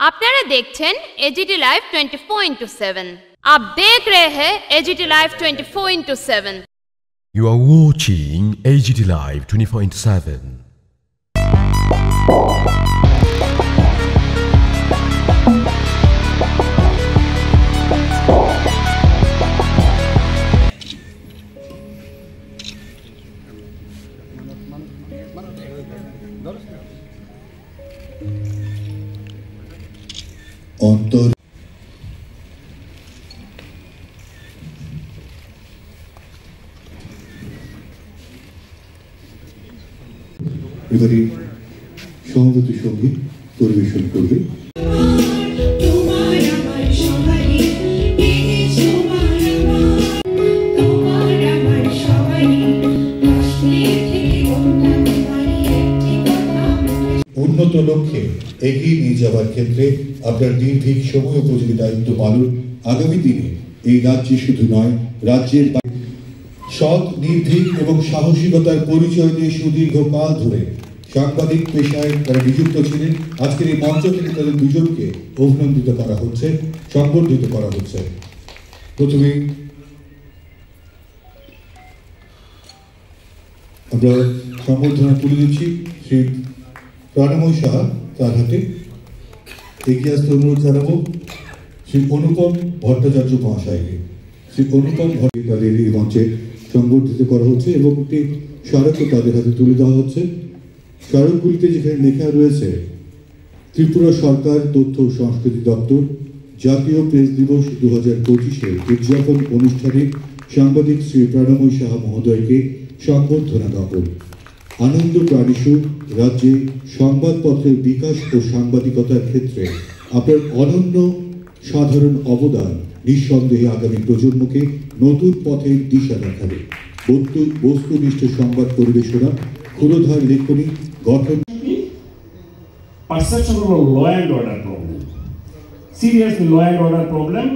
আপনারা দেখছেন AGT live 24/7। आप देख रहे हैं AGT live 24/7। You are watching AGT Live 24/7. অন্তর এবারে সমবেত সঙ্গীত পরিবেশন করবে উন্নত লক্ষ্যে এগিয়ে নিয়ে যাওয়ার ক্ষেত্রে আপনার দীর্ঘ সময় উপযোগী দায়িত্ব পালন আগামী দিনে এই রাজ্যে শুধু নয় রাজ্যের সৎ নির্ভীক এবং সাহসিকতার পরিচয় দিয়ে সুদীর্ঘকাল ধরে সাংবাদিক পেশায় তারা নিযুক্ত ছিলেন। আজকের এই মঞ্চ থেকে তাদের দুজনকে অভিনন্দিত করা হচ্ছে, সংবর্ধিত করা হচ্ছে। প্রথমে আমরা সংবর্ধনা তুলে দিচ্ছি শ্রী প্রাণময় সাহা, তার হাতে এগিয়ে আসতে অনুরোধ জানাবো শ্রী অনুপম ভট্টাচার্য মহাশয়কে। শ্রী অনুপম ভট্টাচার্য তাদের এই মঞ্চে সংবর্ধিত করা হচ্ছে এবং একটি স্মারকও তাদের হাতে তুলে দেওয়া হচ্ছে। স্মারকগুলিতে যেখানে লেখা রয়েছে ত্রিপুরা সরকার তথ্য ও সংস্কৃতি দপ্তর জাতীয় প্রেস দিবস 2025 উদযাপন অনুষ্ঠানে সাংবাদিক শ্রী প্রাণময় সাহা মহোদয়কে সংবর্ধনা জ্ঞাপন। আনন্দ প্রাণীশু রাজ্যে সংবাদপত্রের বিকাশ ও সাংবাদিকতার ক্ষেত্রে আপনার অনন্য সাধারণ অবদান নিঃসন্দেহে আগামী প্রজন্মকে নতুন পথের দিশা দেখাবে। বস্তুনিষ্ঠ সংবাদ পরিবেশনা, ক্ষুরধার লেখনী, গঠন পারসেপশন হলো law and order problem, seriously law and order problem.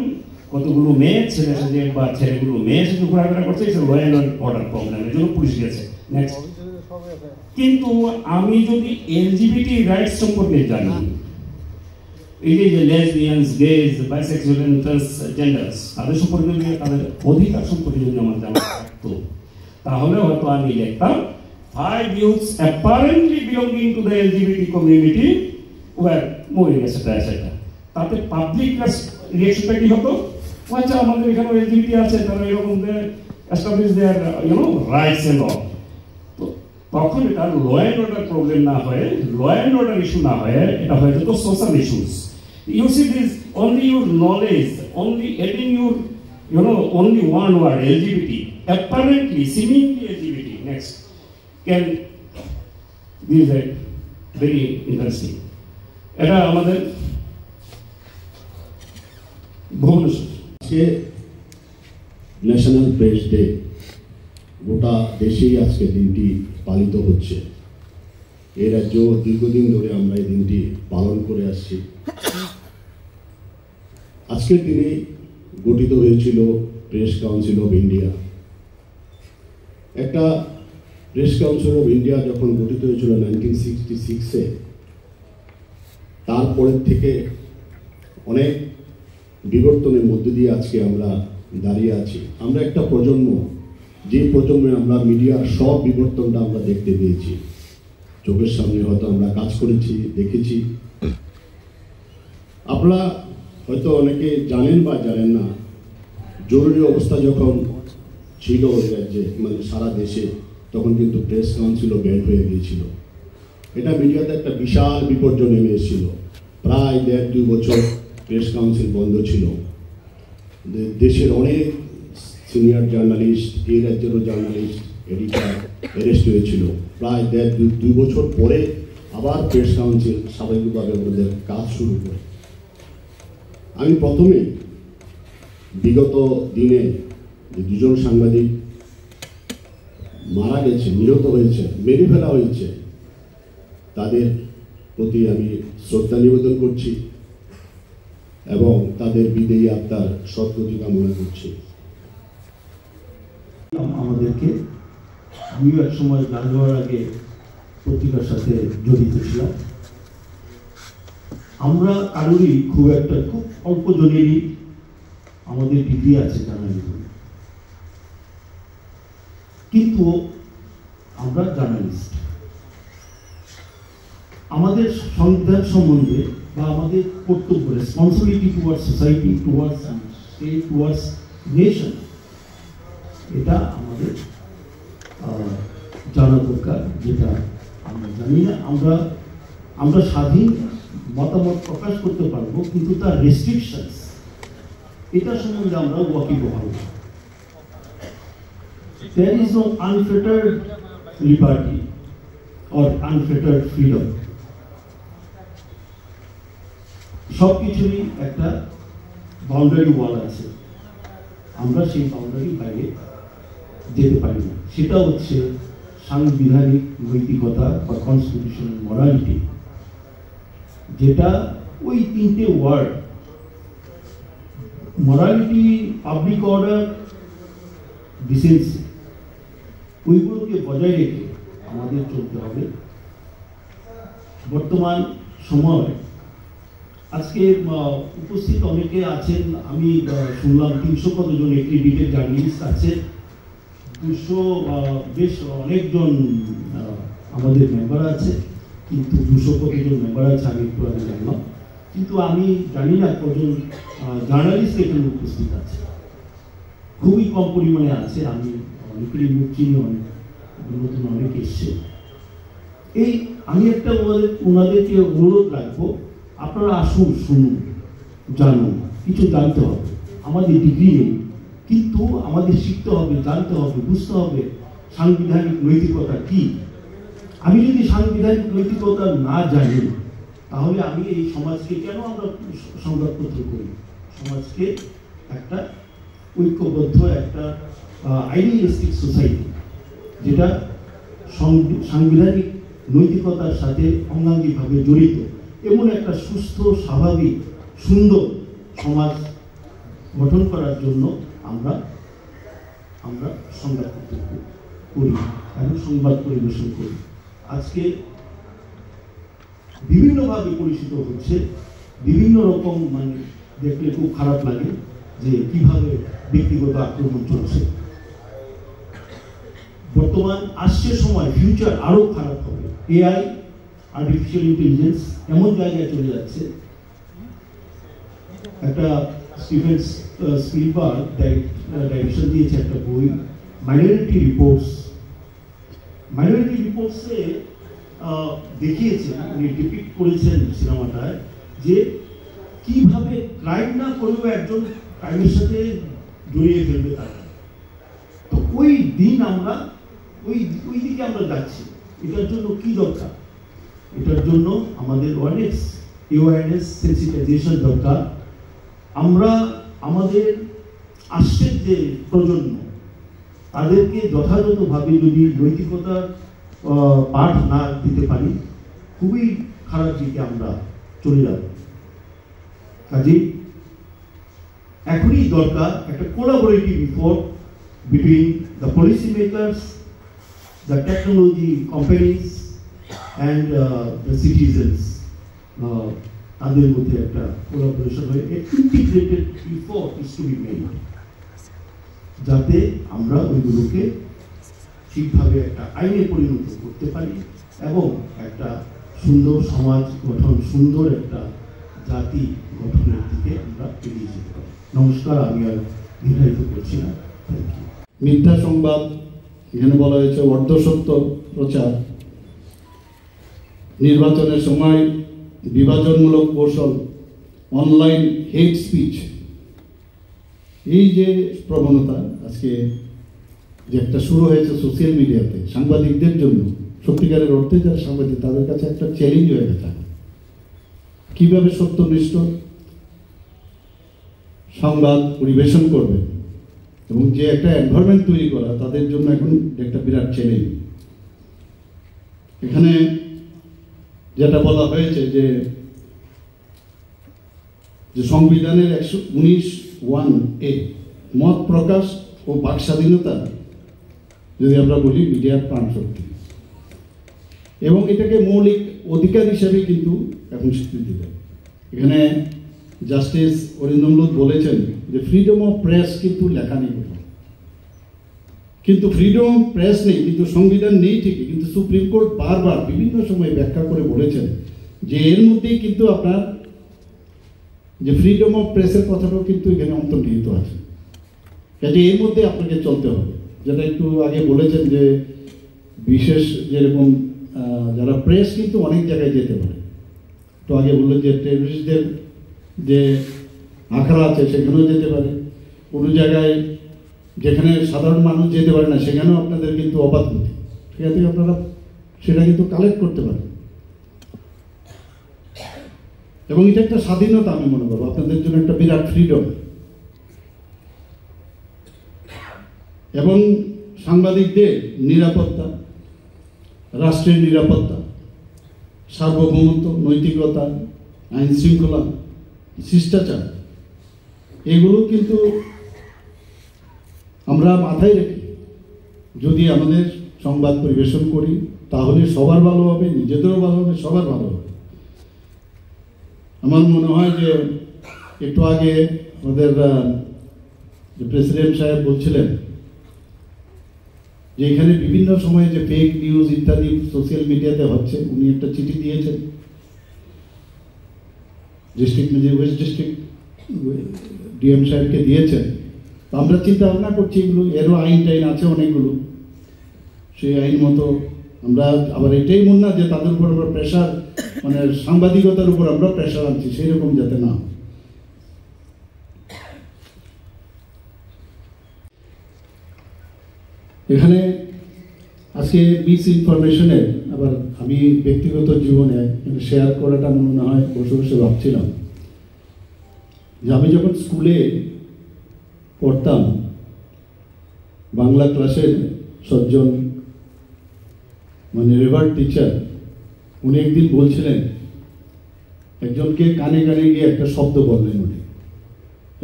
কতগুলো মেয়ে ছেলে সাথে বা ছেলেগুলো মেয়ে সাথে ঘোরাফেরা করছে, এটা ল অ্যান্ড অর্ডার প্রবলেম, এর জন্য পুলিশ গেছে। নেক্সট, কিন্তু আমি যদি এলজিবিটি রাইটস সম্পর্কে জানি, এই যে লেসবিয়ানস, গেজ, বাইসেক্সুয়াল, ট্রান্সজেন্ডার্স, তাদের সম্পর্কে যদি তাদের অধিকার সম্পর্কে যদি আমার জানা থাকতো, তাহলে হয়তো আমি লিখতাম 5 youths apparently belonging to the LGBT community were moving etc. তাতে পাবলিক রিঅ্যাকশনটা কি হতো? আচ্ছা, আমাদের এখানে এলজিবিটি আছে, তারা এরকম establish their rights and all. তো তখন এটা ল অ্যান্ড অর্ডার প্রবলেম না হয়ে, ল অ্যান্ড অর্ডার ইস্যু না হয়ে, এটা হয়ে যেত social issues. You see this, only your knowledge, only adding your, only one word, LGBT, apparently, seemingly LGBT, next, can, this is very interesting. এটা আমাদের ভুবনেশ্বর আজকে ন্যাশনাল প্রেস ডে, গোটা দেশেই আজকে দিনটি পালিত হচ্ছে। এই রাজ্য দীর্ঘদিন ধরে আমরা এই দিনটি পালন করে আসছি। আজকের দিনে গঠিত হয়েছিল প্রেস কাউন্সিল অফ ইন্ডিয়া। একটা প্রেস কাউন্সিল অফ ইন্ডিয়া যখন গঠিত হয়েছিল 1966-এ, তারপরের থেকে অনেক বিবর্তনের মধ্যে দিয়ে আজকে আমরা দাঁড়িয়ে আছি। আমরা একটা প্রজন্ম, যে প্রজন্মে আমরা মিডিয়ার সব বিবর্তনটা আমরা দেখতে পেয়েছি, চোখের সামনে হয়তো আমরা কাজ করেছি, দেখেছি। আপনারা হয়তো অনেকে জানেন বা জানেন না, জরুরি অবস্থা যখন ছিল ওই রাজ্যে, মানে সারা দেশে, তখন কিন্তু প্রেস কাউন্সিলও ব্যান্ড হয়ে গিয়েছিল। এটা মিডিয়াতে একটা বিশাল বিপর্যয় নেমে এসেছিল। প্রায় 1.5-2 বছর প্রেস কাউন্সিল বন্ধ ছিল। দেশের অনেক সিনিয়র জার্নালিস্ট, এই রাজ্যেরও জার্নালিস্ট, এডিটর অ্যারেস্ট হয়েছিল। প্রায় 1.5-2 বছর পরে আবার প্রেস কাউন্সিল স্বাভাবিকভাবে ওদের কাজ শুরু করে। আমি প্রথমে বিগত দিনে যে 2জন সাংবাদিক মারা গেছে, নিহত হয়েছে, মেরে ফেলা হয়েছে, তাদের প্রতি আমি শ্রদ্ধা নিবেদন করছি এবং তাদের বিদেয়ী আত্মার সদ্গতি কামনা করছি। আমাদেরকে, আমিও এক সময় গান গাওয়ার আগে পত্রিকার সাথে জড়িত ছিলাম। আমরা কারোরই খুব অল্প জনেরই আমাদের ডিগ্রি আছে জার্নালিজম, কিন্তু আমরা জার্নালিস্ট। আমাদের সংবিধান সম্বন্ধে বা আমাদের কর্তব্য, responsibility towards society, towards state, towards nation, এটা আমাদের জানা দরকার, যেটা আমরা জানি না। আমরা স্বাধীন মতামত প্রকাশ করতে পারবো, কিন্তু তার রেস্ট্রিকশনস, এটা সম্বন্ধে আমরা ওয়াকিবহাল। There is no unfettered liberty or unfettered freedom. সব কিছুরই একটা বাউন্ডারি ওয়াল আছে, আমরা সেই বাউন্ডারি বাইরে যেতে পারি না। সেটা হচ্ছে সাংবিধানিক নৈতিকতা বা কনস্টিটিউশনাল মরালিটি, যেটা ওই তিনটে word, morality, public order, decency, ওইগুলোকে বজায় রেখে আমাদের চলতে হবে। বর্তমান সময় আজকে উপস্থিত অনেকে আছেন, আমি শুনলাম 300 কতজন এক্রিডিটেড জার্নালিস্ট আছে, 200 বেশ অনেকজন আমাদের মেম্বার আছে, কিন্তু 200 কতজন মেম্বার আছে আমি একটু আগে জানলাম, কিন্তু আমি জানি না কজন জার্নালিস্ট এখানে উপস্থিত আছে। খুবই কম পরিমাণে আছে, আমি অনেকেরই মুখ চিনি, অনেক নতুন অনেক এসছে। আমি একটা ওনাদেরকে অনুরোধ রাখবো, আপনারা আসুন, শুনুন, জানুন, কিছু জানতে হবে। আমাদের ডিগ্রি নেই, কিন্তু আমাদের শিখতে হবে, জানতে হবে, বুঝতে হবে সাংবিধানিক নৈতিকতা কি। আমি যদি সাংবিধানিক নৈতিকতা না জানি, তাহলে আমি এই সমাজকে কেন আমরা সংবাদপত্র করি? সমাজকে একটা ঐক্যবদ্ধ, একটা আইডিয়ালিস্টিক সোসাইটি, যেটা সাংবিধানিক নৈতিকতার সাথে অঙ্গাঙ্গিভাবে জড়িত, এমন একটা সুস্থ, স্বাভাবিক, সুন্দর সমাজ গঠন করার জন্য আমরা সংবাদপত্র করি এবং সংবাদ পরিবেশন করি। আজকে বিভিন্নভাবে পরিচিত হচ্ছে, বিভিন্ন রকম, মানে দেখলে খুব খারাপ লাগে যে কিভাবে ব্যক্তিগত আক্রমণ চলছে। বর্তমান আসছে সময়, ফিউচার আরো খারাপ হবে। এআই, আর্টিফিশিয়াল ইন্টেলিজেন্স এমন জায়গায় চলে যাচ্ছে। একটা স্টিভেন স্পিলবার্গ ডাইরেকশন দিয়েছে একটা বই, মাইনরিটি রিপোর্টস। মাইনরিটি রিপোর্টসে দেখিয়েছেন, উনি ডিপিক্ট করেছেন সিনেমাটায়, যে কিভাবে ক্রাইম না করলেও একজন ক্রাইমের সাথে জড়িয়ে ফেলবে তাকে। তো ওই দিন আমরা ওই দিকে আমরা যাচ্ছি। এটার জন্য কি দরকার? এটার জন্য আমাদের অ্যাওয়ারনেস, সেন্সিটাইজেশন দরকার। আমরা আমাদের আসছেন যে প্রজন্ম, তাদেরকে যথাযথভাবে যদি নৈতিকতার পাঠ না দিতে পারি, খুবই খারাপ দিকে আমরা চলে যাব। কাজেই এখনই দরকার একটা collaborative effort between the policy makers, the technology companies and the citizens. তাদের মধ্যে একটা কোলাবোরেশন হয়ে integrated effort is to be made, যাতে আমরা ওইগুলোকে ঠিকভাবে একটা আইনে পরিণত করতে পারি এবং একটা সুন্দর সমাজ গঠন, সুন্দর একটা জাতি গঠনের দিকে আমরা এগিয়ে যেতে পারি। নমস্কার, আমি আর দীর্ঘায়িত করছি না। Thank you. মিথ্যা সংবাদ, এখানে বলা হয়েছে অর্ধসত্য প্রচার, নির্বাচনের সময় বিভাজনমূলক কৌশল, অনলাইন হেট স্পিচ, এই যে প্রবণতা আজকে যে একটা শুরু হয়েছে সোশ্যাল মিডিয়াতে সাংবাদিকদের জন্য, সত্যিকারের অর্থে যারা সাংবাদিক তাদের কাছে একটা চ্যালেঞ্জ হয়ে গেছে। কিভাবে সত্যনিষ্ঠ সংবাদ পরিবেশন করবে এবং যে একটা এনভায়রনমেন্ট তৈরি করা তাদের জন্য এখন একটা বিরাট চ্যালেঞ্জ। এখানে যেটা বলা হয়েছে যে সংবিধানের 119(1)(a) মত প্রকাশ ও বাক স্বাধীনতা, যদি আমরা বলি মিডিয়ার প্রাণশক্তি, এবং এটাকে মৌলিক অধিকার হিসেবে কিন্তু এখন স্বীকৃতি দেয়। এখানে জাস্টিস অরিন্দম বলেছেন যে ফ্রিডম অফ প্রেস কিন্তু লেখা নেই কোথাও, কিন্তু ফ্রিডম অফ প্রেস নেই, কিন্তু সংবিধান নেই ঠিকই, কিন্তু সুপ্রিম কোর্ট বারবার বিভিন্ন সময় ব্যাখ্যা করে বলেছেন যে এর মধ্যেই কিন্তু আপনার যে ফ্রিডম অফ প্রেসের কথাটাও কিন্তু এখানে অন্তর্নিহিত আছে, কাজে এর মধ্যে আপনাকে চলতে হবে। যেটা একটু আগে বলেছেন যে বিশেষ যেরকম যারা প্রেস কিন্তু অনেক জায়গায় যেতে পারে, তো আগে বললেন যে টেররিস্টদের যে আখড়া আছে সেখানেও যেতে পারে, কোনো জায়গায় যেখানে সাধারণ মানুষ যেতে পারে না সেখানেও আপনাদের কিন্তু অবাধ গতি, সেখান থেকে আপনারা সেটা কিন্তু কালেক্ট করতে পারেন, এবং এটা একটা স্বাধীনতা আমি মনে করবো, আপনাদের জন্য একটা বিরাট ফ্রিডম। এবং সাংবাদিকদের নিরাপত্তা, রাষ্ট্রের নিরাপত্তা, সার্বভৌমত্ব, নৈতিকতা, আইন শৃঙ্খলা, শিষ্টাচার, এগুলো কিন্তু আমরা মাথায় রেখে যদি আমাদের সংবাদ পরিবেশন করি তাহলে সবার ভালো হবে, নিজেদেরও ভালো হবে, সবার ভালো হবে। আমার মনে হয় যে একটু আগে আমাদের যে প্রেসিডেন্ট সাহেব বলছিলেন যে এখানে বিভিন্ন সময়ে যে ফেক নিউজ ইত্যাদি সোশ্যাল মিডিয়াতে হচ্ছে, উনি একটা চিঠি দিয়েছেন ডিস্ট্রিক্ট ওয়েস্ট ডিস্ট্রিক্ট ডিএম সাহেবকে দিয়েছেন। আমরা চিন্তা ভাবনা করছি এগুলো, এরও আইন টাইন আছে অনেকগুলো, সেই আইন মতো আমরা আবার এটাই মনে না যে তাদের উপর আমরা প্রেশার, মানে সাংবাদিকতার উপর আমরা প্রেশার আনছি, সেই রকম যাতে না। এখানে আজকে মিস ইনফরমেশনের আবার আমি ব্যক্তিগত জীবনে শেয়ার করাটা আমার মনে হয় বসে বসে ভাবছিলাম যে আমি যখন স্কুলে পড়তাম বাংলা ক্লাসের সজ্জন মানে রেভার্ড টিচার, উনি একদিন বলছিলেন একজনকে কানে কানে গিয়ে একটা শব্দ বললেন উনি,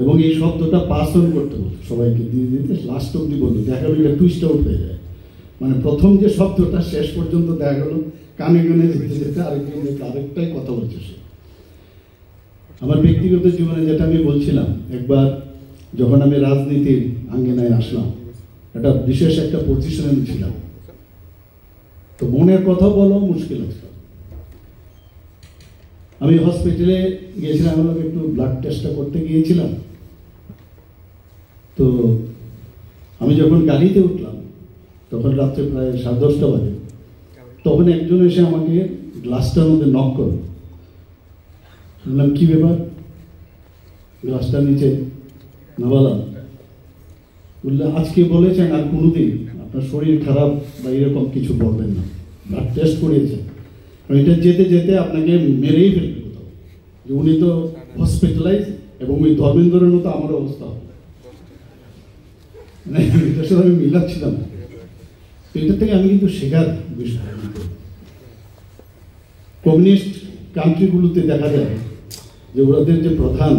এবং এই শব্দটা পাস অন করতে বলতো সবাইকে দিয়ে দিতে, লাস্ট অব্দি বলতো, দেখা গেল এটা টুইস্ট আউট হয়ে যায়, মানে প্রথম যে শব্দটা শেষ পর্যন্ত দেখা গেল কানে কানে যেতে যেতে আরেকটাই কথা বলছে সে। আমার ব্যক্তিগত জীবনে যেটা আমি বলছিলাম, একবার যখন আমি রাজনীতির আঙ্গিনায় আসলাম, একটা বিশেষ একটা পজিশনে ছিলাম, তো মনের কথা বলো মুশকিল আছে। আমি হসপিটালে গিয়েছিলাম, আমাকে একটু ব্লাড টেস্টটা করতে গিয়েছিলাম, তো আমি যখন গাড়িতে উঠলাম তখন রাত্রে প্রায় 10:30 বাজে, তখন একজন এসে আমাকে গ্লাসটার মধ্যে নক করল। বললাম কি ব্যাপার, গ্লাসটা নিচে নামালাম, বললে আজকে বলেছেন আর কোনোদিন আপনার শরীর খারাপ বা এরকম কিছু বলবেন না, ব্লাড টেস্ট করিয়েছেন, এটা যেতে যেতে আপনাকে মেরেই ফেলবে কোথাও, যে উনি তো হসপিটালাইজ, এবং ওই ধর্মেন্দ্রের মতো আমার অবস্থা হবে, এটার সাথে আমি মিলাচ্ছিলাম। এটার থেকে আমি কিন্তু শেখার বিষয়, কমিউনিস্ট কান্ট্রিগুলোতে দেখা যায় যে ওদের যে প্রধান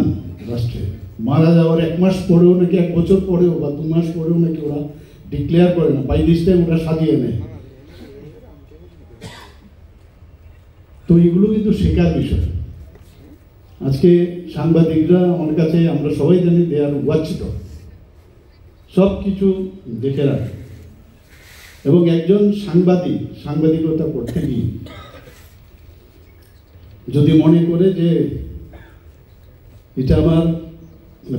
রাষ্ট্রে মারা যাওয়ার 1 মাস পরেও নাকি, 1 বছর পরেও বা 2 মাস পরেও নাকি ওরা ডিক্লেয়ার করে না, বাই দিস টাইম ওরা সাজিয়ে নেয়। তো এগুলো কিন্তু শেখার বিষয়। আজকে সাংবাদিকরা আমার কাছে, আমরা সবাই জানি দে আর ওয়াচডগ, সব কিছু দেখে রাখে, এবং একজন সাংবাদিকতা করতে গিয়ে যদি মনে করে যে এটা আমার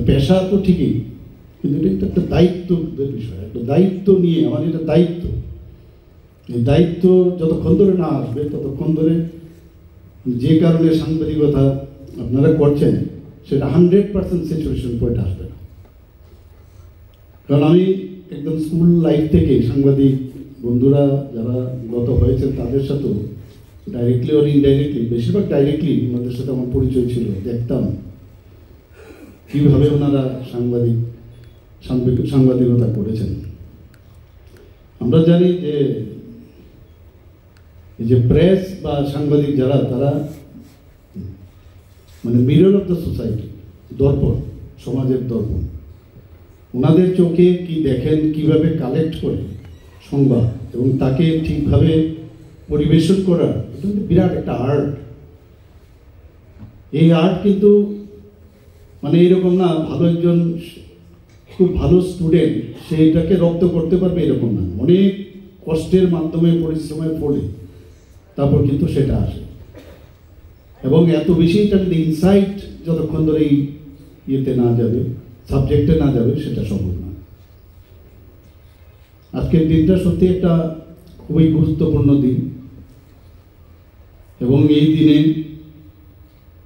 পেশা, তো ঠিকই, কিন্তু এটা একটা দায়িত্বের বিষয়, একটা দায়িত্ব নিয়ে আমার এটা দায়িত্ব, এই দায়িত্ব যতক্ষণ ধরে না আসবে ততক্ষণ ধরে যে কারণে সাংবাদিকতা আপনারা করছেন সেটা 100% স্যাচুরেশন পয়েন্ট আসবে না। কারণ আমি একদম স্কুল লাইফ থেকে সাংবাদিক বন্ধুরা যারা গত হয়েছেন তাদের সাথেও ডাইরেক্টলি আর ইনডাইরেক্টলি, বেশিরভাগ ডাইরেক্টলি ওনাদের সাথে আমার পরিচয় ছিল, দেখতাম কীভাবে ওনারা সাংবাদিকতা করেছেন। আমরা জানি যে প্রেস বা সাংবাদিক যারা, তারা মানে মিরর অফ দ্য সোসাইটি, দর্পণ, সমাজের দর্পণ। ওনাদের চোখে কি দেখেন, কিভাবে কালেক্ট করে সংবাদ এবং তাকে ঠিকভাবে পরিবেশন করা, এটা কিন্তু বিরাট একটা আর্ট। এই আর্ট কিন্তু মানে এইরকম না ভালো একজন খুব ভালো স্টুডেন্ট সেইটাকে রপ্ত করতে পারবে এরকম না, অনেক কষ্টের মাধ্যমে পরিশ্রমের ফলে তারপর কিন্তু সেটা আসে। এবং এত বেশি এটা ইনসাইট যতক্ষণ ধরে এই ইয়েতে না যাবে, সাবজেক্টে না যাবে, সেটা সম্ভব না। আজকের দিনটা সত্যি একটা খুবই গুরুত্বপূর্ণ দিন, এবং এই দিনে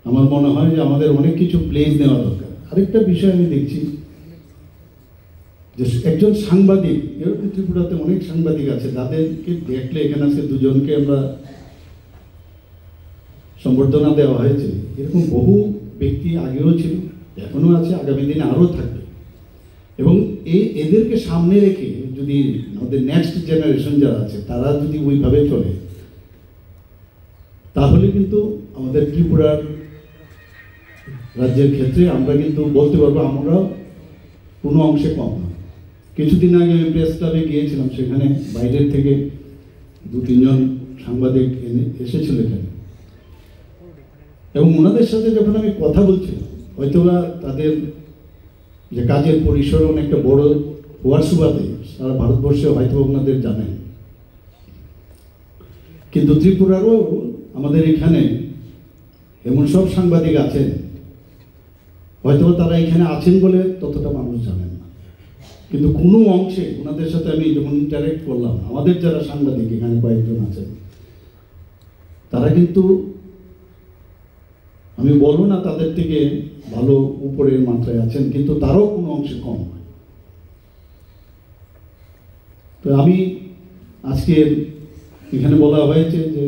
আমার মনে হয় যে আমাদের অনেক কিছু প্লেস নেওয়া দরকার। আরেকটা বিষয় আমি দেখছি যে একজন সাংবাদিক, এরকম ত্রিপুরাতে অনেক সাংবাদিক আছে যাদেরকে দেখলে, এখানে আজকে দুজনকে আমরা সম্বর্ধনা দেওয়া হয়েছে, এরকম বহু ব্যক্তি আগেও ছিল, এখনো আছে, আগামী দিনে আরও থাকবে। এবং এদেরকে সামনে রেখে যদি আমাদের নেক্সট জেনারেশন যারা আছে তারা যদি ওইভাবে চলে, তাহলে কিন্তু আমাদের ত্রিপুরার রাজ্যের ক্ষেত্রে আমরা কিন্তু বলতে পারবো আমরা কোনো অংশে কম না। কিছুদিন আগে আমি প্রেস ক্লাবে গিয়েছিলাম, সেখানে বাইরের থেকে 2-3 জন সাংবাদিক এসেছিল এখানে, এবং ওনাদের সাথে যখন আমি কথা বলছিলাম, হয়তোবা তাদের যে কাজের পরিসর অনেকটা বড় হওয়ার সুবাদে সারা ভারতবর্ষে হয়তো ওনাদের জানেন, কিন্তু ত্রিপুরারও আমাদের এখানে এমন সব সাংবাদিক আছেন হয়তো তারা এখানে আছেন বলে ততটা মানুষ জানেন না, কিন্তু কোনো অংশে ওনাদের সাথে আমি যখন ইন্টারেক্ট করলাম, আমাদের যারা সাংবাদিক এখানে কয়েকজন আছেন, তারা কিন্তু আমি বলবো না তাদের থেকে ভালো উপরের মাত্রায় আছেন, কিন্তু তারাও কোনো অংশে কম নয়। তো আমি আজকে এখানে বলা হয়েছে যে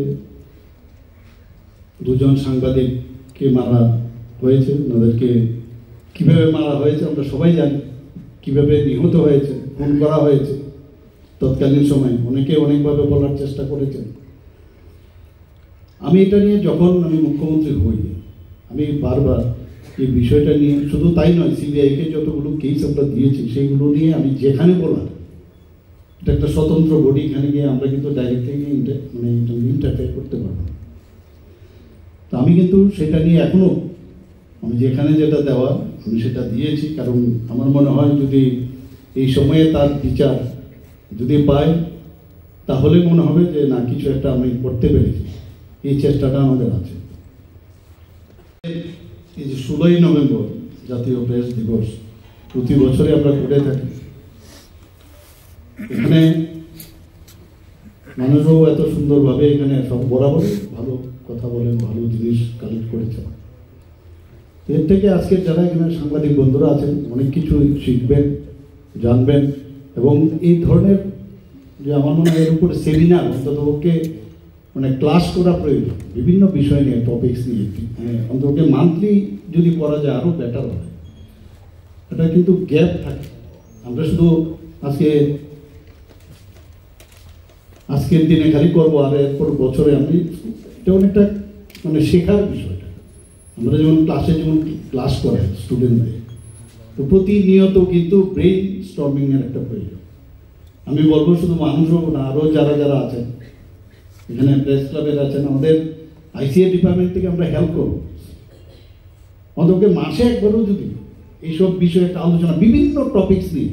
2 জন সাংবাদিককে মারা হয়েছে, ওনাদেরকে কিভাবে মারা হয়েছে আমরা সবাই জানি, কিভাবে নিহত হয়েছে, খুন করা হয়েছে। তৎকালীন সময় অনেকে অনেকভাবে বলার চেষ্টা করেছেন। আমি এটা নিয়ে যখন আমি মুখ্যমন্ত্রী হই, আমি বারবার এই বিষয়টা নিয়ে, শুধু তাই নয়, সিবিআইকে যতগুলো কেস আমরা দিয়েছি সেইগুলো নিয়ে আমি যেখানে বলার, এটা একটা স্বতন্ত্র বডি, এখানে গিয়ে আমরা কিন্তু ডাইরেক্টলি মানে ইন্টারফেয়ার করতে পারবো না। তো আমি কিন্তু সেটা নিয়ে এখনো আমি যেখানে যেটা দেওয়া আমি সেটা দিয়েছি, কারণ আমার মনে হয় যদি এই সময়ে তার বিচার যদি পাই, তাহলে মনে হবে যে না, কিছু একটা আমি করতে পেরেছি, এই চেষ্টাটা আমাদের আছে। এই যে 16ই নভেম্বর জাতীয় প্রেস দিবস প্রতি বছরে আমরা করে থাকি, এখানে মানুষও এত সুন্দরভাবে এখানে সব বরাবরই ভালো কথা বলেন, ভালো জিনিস কালেক্ট করেছেন। এর থেকে আজকের যারা এখানে সাংবাদিক বন্ধুরা আছেন অনেক কিছু শিখবেন, জানবেন, এবং এই ধরনের যে আমার মনে হয় এর উপরে সেমিনার অন্ততপক্ষে মানে ক্লাস করা প্রয়োজন, বিভিন্ন বিষয় নিয়ে, টপিকস নিয়ে, অন্তত মান্থলি যদি করা যায় আরও বেটার হয়। এটা কিন্তু গ্যাপ থাকে, আমরা শুধু আজকের দিনে খালি করবো আর এরপর বছরে আমি, এটা অনেকটা মানে শেখার বিষয়টা। আমরা যেমন ক্লাসে যেমন ক্লাস করাই স্টুডেন্টদের, তো প্রতিনিয়ত কিন্তু ব্রেইন স্টর্মিংয়ের একটা প্রয়োজন। আমি বলবো শুধু মানুষও না, আরও যারা যারা আছেন এখানে প্রেস ক্লাবের আছেন, আমাদের আইসিএ ডিপার্টমেন্ট থেকে আমরা হেল্প করবো, অন্তত মাসে একবারও যদি এইসব বিষয়ে একটা আলোচনা, বিভিন্ন টপিকস নিয়ে,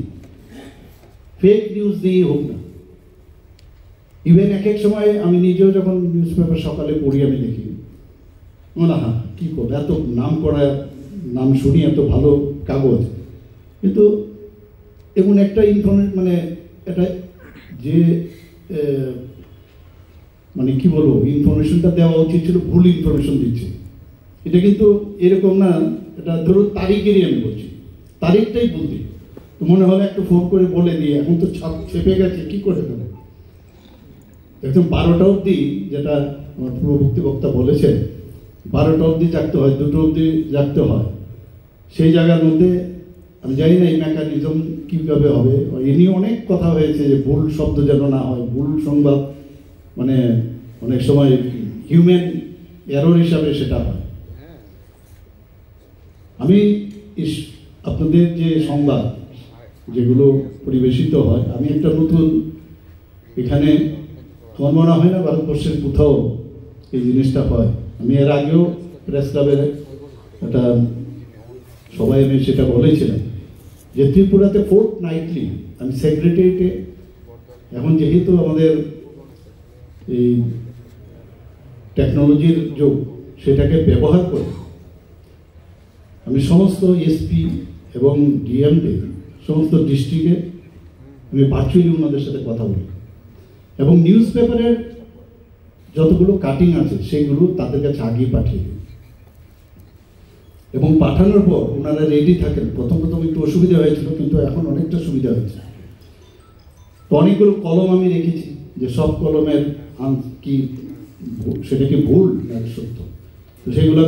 ফেক নিউজ দিয়েই হোক না, ইভেন এক এক সময় আমি নিজেও যখন নিউজ পেপার সকালে পড়ি আমি দেখি না, হ্যাঁ কী করবো, এত নাম করা, নাম শুনি, এত ভালো কাগজ, কিন্তু এমন একটা ইনফরমেশন মানে এটা যে মানে কি বলবো, ইনফরমেশনটা দেওয়া উচিত ছিল, ভুল ইনফরমেশন দিচ্ছে। এটা কিন্তু এরকম না, এটা ধরুন তারিখেরই আমি বলছি, তারিখটাই ভুল দিই, তো মনে হলে একটু ফোন করে বলে দিয়ে, এখন তো ছেপে গেছে, কি করে দেবো, একদম 12টা অবধি, যেটা আমার পূর্ববর্তী বক্তা বলেছেন 12টা অবধি জাগতে হয়, 2টো অবধি জাগতে হয়। সেই জায়গার মধ্যে আমি জানি না এই মেকানিজম কীভাবে হবে, এ নিয়ে অনেক কথা হয়েছে যে ভুল শব্দ যেন না হয়, ভুল সংবাদ মানে অনেক সময় হিউম্যান এরর হিসাবে সেটা হয়। আমি আপনাদের যে সংবাদ যেগুলো পরিবেশিত হয়, আমি একটা নতুন, এখানে আমার মনে হয় না ভারতবর্ষের কোথাও এই জিনিসটা হয়। আমি এর আগেও প্রেস ক্লাবের এটা সবাই আমি সেটা বলেছিলাম যে ত্রিপুরাতে ফোর্টনাইটলি আমি সেক্রেটারিয়েটে এখন যেহেতু আমাদের এই টেকনোলজির যুগ সেটাকে ব্যবহার করে আমি সমস্ত এসপি এবং ডিএমডি সমস্ত ডিস্ট্রিক্টে আমি ভার্চুয়ালি ওনাদের সাথে কথা বলি এবং নিউজ পেপারের যতগুলো কাটিং আছে সেগুলো তাদের কাছে আগেই পাঠিয়ে দিই এবং পাঠানোর পর ওনারা রেডি থাকেন। প্রথম একটু অসুবিধা হয়েছিল, কিন্তু এখন অনেকটা সুবিধা হয়েছে। তো অনেকগুলো কলম আমি রেখেছি যে সব কলমের কি সেটা কি ভুল না সত্য, তো সেগুলো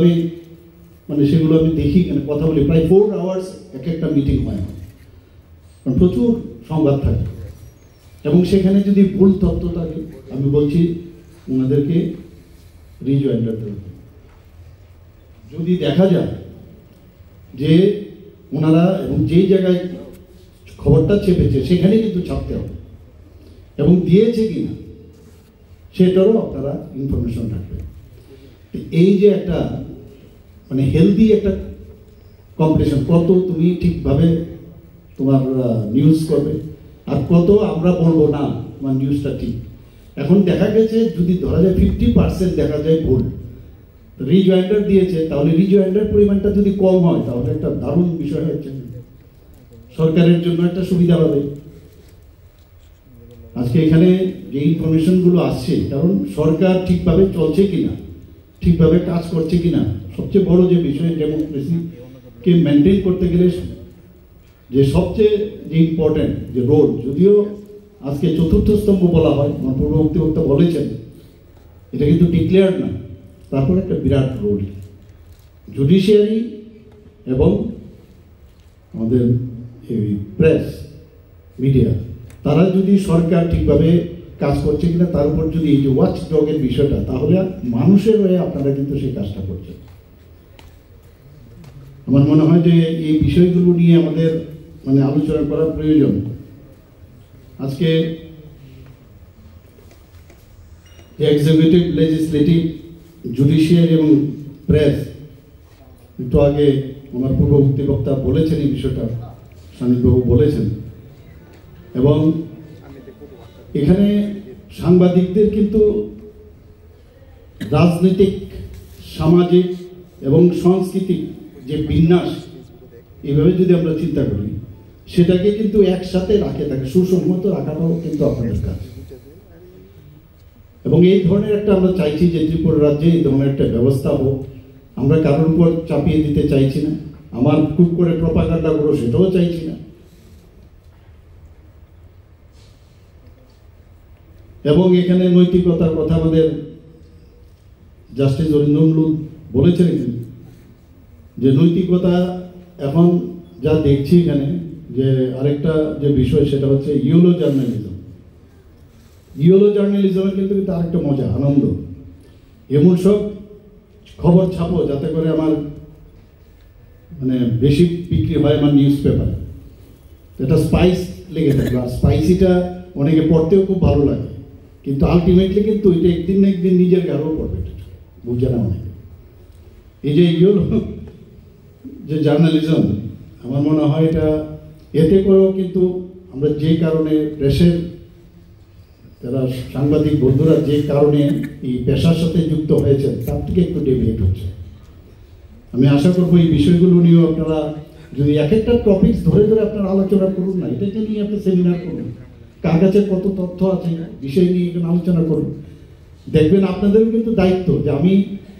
আমি দেখি, কথা বলি। প্রায় 4 আওয়ার্স একটা মিটিং হয়, কারণ প্রচুর সংবাদ থাকে এবং সেখানে যদি ভুল তথ্য থাকে আমি বলছি ওনাদেরকে রিজয়েন্ডার দেবে। যদি দেখা যায় যে ওনারা এবং যেই জায়গায় খবরটা চেপেছে সেখানে কিন্তু ছাপতে হবে এবং দিয়েছে কিনা সেটারও আপনারা ইনফরমেশন রাখবেন। এই যে একটা হেলদি একটা কম্পিটিশন, কত তুমি ঠিকভাবে তোমার নিউজ করবে আর কত আমরা বলবো না তোমার নিউজটা ঠিক। এখন দেখা গেছে যদি ধরা যায় 50% দেখা যায় ভুল, রিজয়েন্ডার দিয়েছে, তাহলে রিজয়েন্ডার পরিমাণটা যদি কম হয় তাহলে একটা দারুণ বিষয় হচ্ছে, সরকারের জন্য একটা সুবিধা হবে। আজকে এখানে যে ইনফরমেশনগুলো আসছে, কারণ সরকার ঠিকভাবে চলছে কিনা, ঠিকভাবে কাজ করছে কিনা, সবচেয়ে বড় যে বিষয় ডেমোক্রেসিকে মেনটেন করতে গেলে যে সবচেয়ে যে ইম্পর্টেন্ট যে রোল, যদিও আজকে 4র্থ স্তম্ভ বলা হয়, আমার পূর্ববর্তী বক্তা বলেছেন, এটা কিন্তু ডিক্লেয়ার না, তারপর একটা বিরাট রোল জুডিশিয়ারি এবং আমাদের এই প্রেস মিডিয়া, তারা যদি সরকার ঠিকভাবে কাজ করছে কিনা তার উপর যদি এই যে ওয়াচ ডগের বিষয়টা, তাহলে মানুষের হয়ে আপনারা কিন্তু সেই কাজটা করছেন। আমার মনে হয় যে এই বিষয়গুলো নিয়ে আমাদের আলোচনা করা প্রয়োজন। আজকে এক্সিকিউটিভ, লেজিসলেটিভ, জুডিশিয়ারি এবং প্রেস, একটু আগে আমার পূর্ববর্তী বক্তা বলেছেন এই বিষয়টা, সানিবাবু বলেছেন, এবং এখানে সাংবাদিকদের কিন্তু রাজনৈতিক, সামাজিক এবং সাংস্কৃতিক যে বিন্যাস, এইভাবে যদি আমরা চিন্তা করি, সেটাকে কিন্তু একসাথে রাখে থাকে, সুসংহত রাখাটাও কিন্তু আপনাদের কাজ। এবং এই ধরনের একটা আমরা চাইছি যে ত্রিপুরা রাজ্যে এই ধরনের একটা ব্যবস্থা হোক। আমরা কারোর উপর চাপিয়ে দিতে চাইছি না, আমার খুব করে প্রপাগান্ডা করো সেটাও চাইছি না। এবং এখানে নৈতিকতার কথা আমাদের জাস্টিস অরিন্দম বলেছেন যে নৈতিকতা এখন যা দেখছি এখানে, যে আরেকটা যে বিষয় সেটা হচ্ছে ইয়েলো জার্নালিজম। ইয়েলো জার্নালিজমের কিন্তু আরেকটা মজা, আনন্দ, এমন সব খবর ছাপো যাতে করে আমার বেশি বিক্রি হয় আমার নিউজ পেপারে, এটা স্পাইস লেগে থাকবে। আর স্পাইসিটা অনেকে পড়তেও খুব ভালো লাগে, কিন্তু আলটিমেটলি কিন্তু এটা একদিন না একদিন নিজের গাড়ও পড়বে, বুঝছে না অনেকে। এই যে ইয়েলো যে জার্নালিজম, আমার মনে হয় এটা এতে করেও কিন্তু আমরা যে কারণে প্রেসের যারা সাংবাদিক বন্ধুরা যে কারণে এই পেশার সাথে যুক্ত হয়েছে তার থেকে একটু ডেভিয়েট হচ্ছে। আমি আশা করবো এই বিষয়গুলো নিয়েও আপনারা যদি এক একটা টপিকস ধরে ধরে আপনারা আলোচনা করুন না, এটাকে নিয়ে আপনি সেমিনার করুন, কার কাছে কত তথ্য আছে বিষয় নিয়ে এখানে আলোচনা করুন। দেখবেন আপনাদেরও কিন্তু দায়িত্ব যে আমি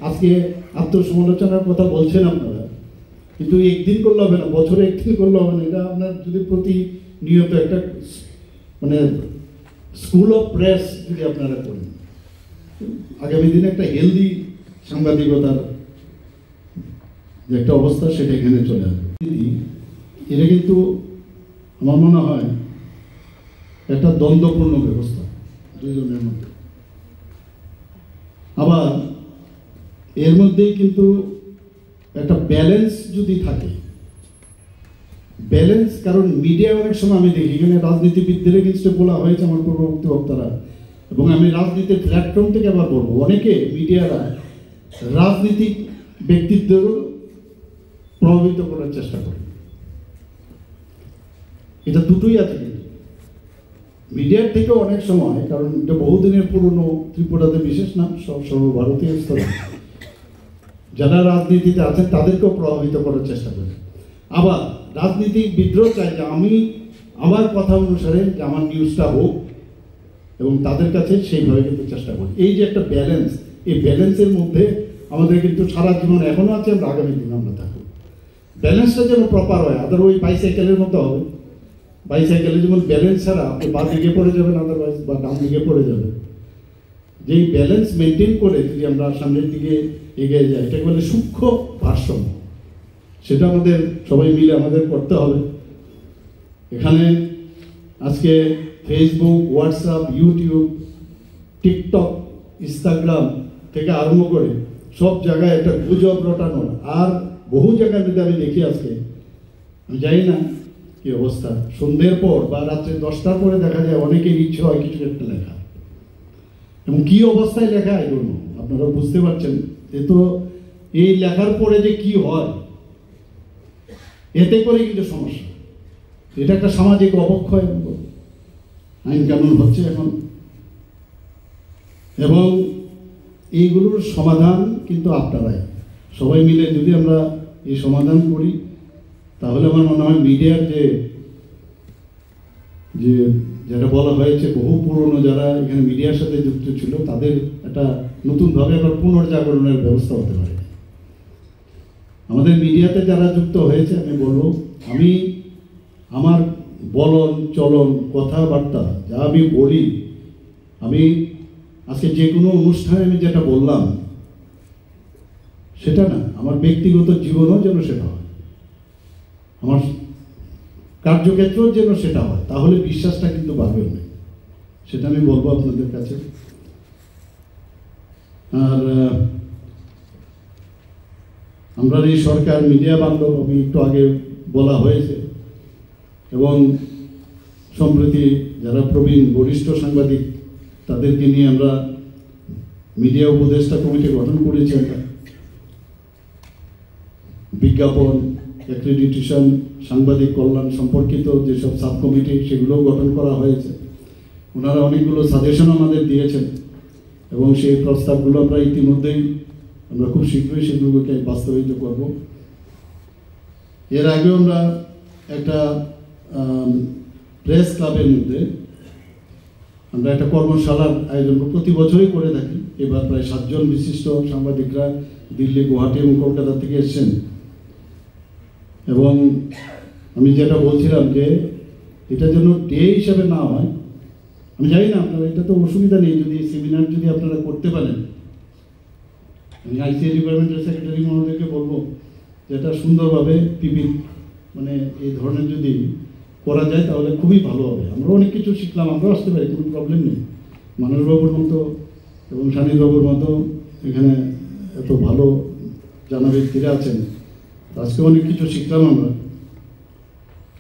আজকে আত্মসমালোচনার কথা বলছেন আপনারা, কিন্তু একদিন করলে হবে না, বছরে একদিন করলে হবে না, এটা আপনার যদি প্রতিনিয়ত একটা স্কুল অফ প্রেস যদি আপনারা করেন, আগামী দিনে একটা হেলদি সাংবাদিকতার যে একটা অবস্থা সেটা এখানে চলে আসবে। এটা কিন্তু আমার মনে হয় একটা দ্বন্দ্বপূর্ণ ব্যবস্থা দুইজনের মধ্যে। আবার এর মধ্যেই কিন্তু একটা ব্যালেন্স যদি থাকে, ব্যালেন্স, কারণ মিডিয়া অনেক সময় আমি দেখি এখানে রাজনীতিবিদদের এগেইনস্টে বলা হয়েছে আমার পূর্ববর্তী বক্তারা, এবং আমি রাজনীতির প্ল্যাটফর্ম থেকে আবার বলবো, অনেকে মিডিয়ারা রাজনীতিক ব্যক্তিত্বেরও প্রভাবিত করার চেষ্টা করে। এটা দুটোই আছে কিন্তু মিডিয়ার থেকে অনেক সময়, কারণ এটা বহুদিনের পুরনো, ত্রিপুরাতে বিশেষ না, সব সর্বভারতীয় স্তরে যারা রাজনীতিতে আছেন তাদেরকেও প্রভাবিত করার চেষ্টা করে। আবার রাজনীতিক বিদ্রোহ চাই যে আমি আমার কথা অনুসারে যে আমার নিউজটা হোক, এবং তাদের কাছে সেইভাবে কিন্তু চেষ্টা করি। এই যে একটা ব্যালেন্স, এই ব্যালেন্সের মধ্যে আমাদের কিন্তু সারা জীবন এখনো আছে, আমরা আগামী দিন আমরা থাকবো। ব্যালেন্সটা যেন প্রপার হয়, আদার ওই বাইসাইকেলের মতো হবে। বাইসাইকেলে যেমন ব্যালেন্স ছাড়া আপনি বাঁ দিকে পড়ে যাবেন, আদারওয়াইজ বা ডান দিকে পড়ে যাবেন। যেই ব্যালেন্স মেনটেন করে যদি আমরা সামনের দিকে এগিয়ে যাই, এটাকে বলে সূক্ষ্ম ভারসাম্য। সেটা আমাদের সবাই মিলে আমাদের করতে হবে। এখানে আজকে Facebook, WhatsApp, YouTube, TikTok, Instagram থেকে আরম্ভ করে সব জায়গায় একটা গুজব রটানো, আর বহু জায়গায় যদি আমি দেখি আজকে, আমি জানি না কি অবস্থা, সন্ধ্যের পর বা রাত্রে 10টার পরে দেখা যায় অনেকের ইচ্ছে হয় কিছু একটা লেখা, এবং কি অবস্থায় লেখা এই জন্য আপনারা বুঝতে পারছেন। এ তো এই লেখার পরে যে কি হয়, এতে করে কিন্তু সমস্যা। এটা একটা সামাজিক অবক্ষয়, আইন কানুন হচ্ছে এখন, এবং এইগুলোর সমাধান কিন্তু আপনারাই সবাই মিলে যদি আমরা এই সমাধান করি, তাহলে আমার মনে হয় মিডিয়ার যেটা বলা হয়েছে বহু পুরনো যারা এখানে মিডিয়ার সাথে যুক্ত ছিল, তাদের একটা নতুনভাবে আবার পুনর্জাগরণের ব্যবস্থা হতে পারে। আমাদের মিডিয়াতে যারা যুক্ত হয়েছে, আমি বলবো, আমি আমার বলন চলন কথাবার্তা যা আমি বলি, আমি আজকে যে কোনো অনুষ্ঠানে আমি যেটা বললাম সেটা না, আমার ব্যক্তিগত জীবনও যেন সেটা হয়, আমার কার্যক্ষেত্রেও যেন সেটা হয়, তাহলে বিশ্বাসটা কিন্তু বাড়বে না। সেটা আমি বলবো আপনাদের কাছে। আর আমরা এই সরকার মিডিয়া বান্ধব, আমি একটু আগে বলা হয়েছে, এবং সম্প্রতি যারা প্রবীণ বরিষ্ঠ সাংবাদিক তাদেরকে নিয়ে আমরা মিডিয়া উপদেষ্টা কমিটি গঠন করেছি। আমরা বিজ্ঞাপন, অ্যাক্রেডিটেশন, সাংবাদিক কল্যাণ সম্পর্কিত যেসব সাব কমিটি, সেগুলোও গঠন করা হয়েছে। ওনারা অনেকগুলো সাজেশন আমাদের দিয়েছেন, এবং সেই প্রস্তাবগুলো আমরা ইতিমধ্যেই আমরা খুব শীঘ্রই সেগুলোকে বাস্তবায়িত করব। এর আগেও আমরা একটা প্রেস ক্লাবের মধ্যে আমরা একটা কর্মশালার আয়োজন প্রতি বছরই করে থাকি। এবার প্রায় 7 জন বিশিষ্ট সাংবাদিকরা দিল্লি, গুয়াহাটি এবং কলকাতা থেকে এসেছেন। এবং আমি যেটা বলছিলাম যে এটা যেন ডে হিসাবে না হয়, আমি জানি না আপনারা, এটা তো অসুবিধা নেই যদি সেমিনার যদি আপনারা করতে পারেন। আমি আইসিএ ডিপার্টমেন্টের সেক্রেটারি মহোদয়কে বলবো যেটা সুন্দরভাবে মানে এই ধরনের যদি করা যায় তাহলে খুবই ভালো হবে। আমরা অনেক কিছু শিখলাম, আমরাও আসতে পারি, কোনো প্রবলেম নেই। মানসবাবুর মতো এবং সানিবাবুর মতো এখানে এত ভালো জানা ব্যক্তিরা আছেন, আজকে অনেক কিছু শিখলাম আমরা।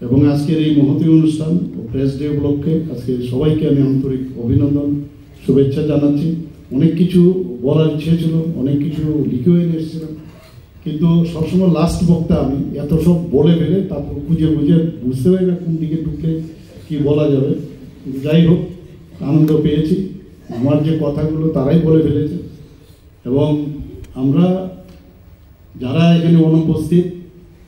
এবং আজকের এই মহতী অনুষ্ঠান ও প্রেস ডে উপলক্ষে আজকে সবাইকে আমি আন্তরিক অভিনন্দন, শুভেচ্ছা জানাচ্ছি। অনেক কিছু বলার ইচ্ছে ছিল, অনেক কিছু লিখেও এনে এসেছিলাম, কিন্তু সবসময় লাস্ট বক্তা আমি এত সব বলে ফেলে তারপর খুঁজে বুঝতে পারি না কোন দিকে ঢুকলে কি বলা যাবে। যাই হোক, আনন্দ পেয়েছি, আমার যে কথাগুলো তারাই বলে ফেলেছে। এবং আমরা যারা এখানে অনুপস্থিত,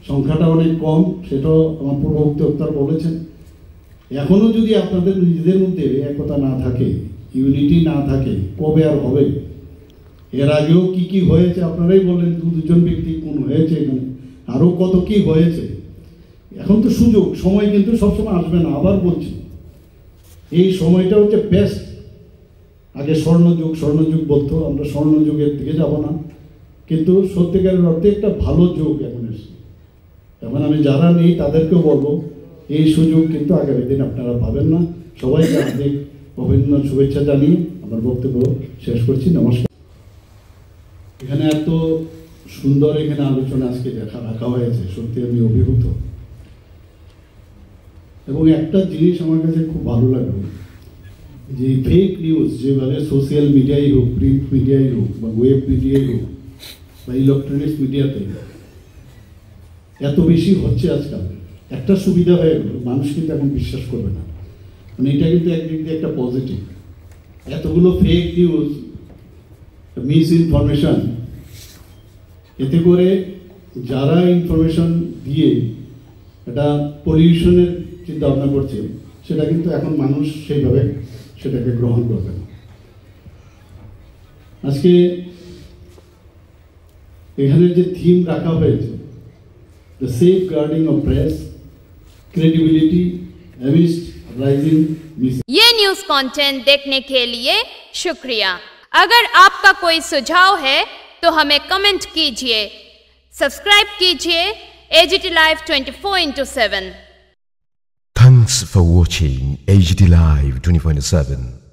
সংখ্যাটা অনেক কম, সেটাও আমার পূর্ববর্তী বক্তা বলেছেন। এখনও যদি আপনাদের নিজেদের মধ্যে একতা না থাকে, ইউনিটি না থাকে, কবে আর হবে? এর আগেও কি কি হয়েছে আপনারাই বললেন, 2-2 ব্যক্তি কোন হয়েছে, এখানে আরও কত কি হয়েছে। এখন তো সুযোগ, সময় কিন্তু সবসময় আসবে না। আবার বলছি, এই সময়টা হচ্ছে বেস্ট। আগে স্বর্ণযুগ বলতো, আমরা স্বর্ণযুগের দিকে যাব না, কিন্তু সত্যিকারের অর্থে একটা ভালো যুগ এখন এসেছে। এখন আমি যারা নেই তাদেরকেও বলবো, এই সুযোগ কিন্তু আগামী দিন আপনারা পাবেন না। সবাইকে অনেক অভিনন্দন, শুভেচ্ছা জানিয়ে আমার বক্তব্য শেষ করছি। নমস্কার। এখানে এত সুন্দর এখানে আলোচনা আজকে রাখা হয়েছে, সত্যি আমি অভিভূত। এবং একটা জিনিস আমার কাছে খুব ভালো লাগলো, যে ফেক নিউজ যেভাবে সোশ্যাল মিডিয়াই হোক, প্রিন্ট মিডিয়াই হোক, বা ওয়েব মিডিয়াই হোক, বা ইলেকট্রনিক্স মিডিয়াতে এত বেশি হচ্ছে আজকাল, একটা সুবিধা হয়ে গেল, মানুষ কিন্তু এখন বিশ্বাস করবে না। মানে এটা কিন্তু একদিক দিয়ে একটা পজিটিভ। এতগুলো ফেক নিউজ, মিস ইনফরমেশন, এতে করে যারা ইনফরমেশন দিয়ে এটা পলিউশনের চিন্তা ভাবনা করছে, সেটা কিন্তু এখন মানুষ সেইভাবে সেটাকে গ্রহণ করবে না। আজকে এখানে যে থিম রাখা হয়েছে, the safe guarding of press credibility amidst rising miss. ये न्यूज कंटेंट देखने के लिए शुक्रिया। अगर आपका कोई सुझाव है तो हमें कमेंट कीजिए, सब्सक्राइब कीजिए AGT Live 24/7। Thanks for watching AGT Live 24/7.